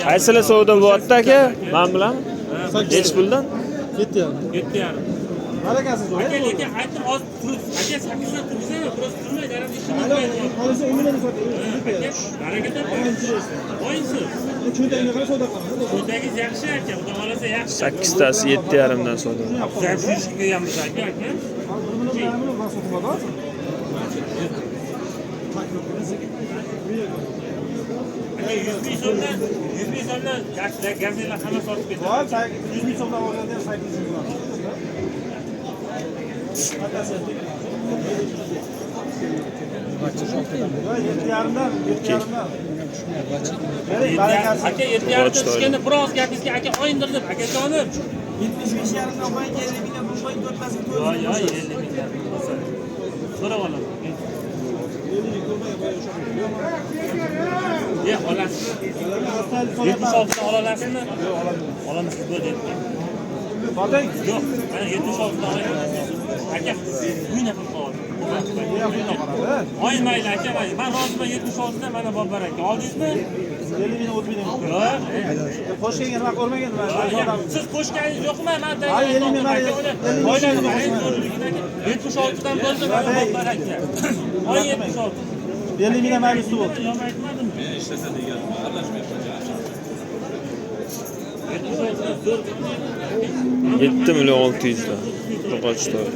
Qaysilar savdo bo'lyapti aka? Men bilan. Hech puldan? 7,5. 7,5. Harakasiz so'ra. Aka lekin aytdim oz turib. Aka 8dan tursana, biroz turmay, darad ishini Qolsa umrini sotib. baraka toping. O'yinsiz. Cho'ntagiga qarab savdo qilamiz. Cho'ntagingiz yaxshi aka, xudo xolasa yaxshi. 8 tasi 7,5 dan savdo. Zamshirishga kelganmiz aka. Aka 100 ming so'mdan gazetelar hamma sotib ketadi. Voy, 100 ming so'mdan olganda 800 ming so'm. Aka 7,5 tushganda biroz gapingizga aka oyindirdim akajonim. 75,5 dan qo'ying, 50 mingdan bu qo'ying, 4 tasi 4. Yo'q, 50 mingdan. So'rab olaman. Ya, olasizmi? 76 dan olasizmi? Yo'q, olaman. Olamiz, siz bo'l deyapman. Boting. Yo'q, mana 76 dan olaman. Aka, uyni qilib qo'ydim. Oy mayli aka, men roziman 76 dan mana bor aka. Oldingizmi? 50 ming o'tmaydi. Yo'q. Qo'shgan vaqt ko'rmagan men. Siz qo'shganingiz yo'qmi? Men Ay, 50 ming oylangizmi? 76 dan bo'ldi, mana bor aka. Oy 76. 50 mingdan mayli usti bo'ldi. Yo'q, aytmadim. Men ishlasa deganim, aralashmayapman. 7 million 600 dan. To'qoch to'y.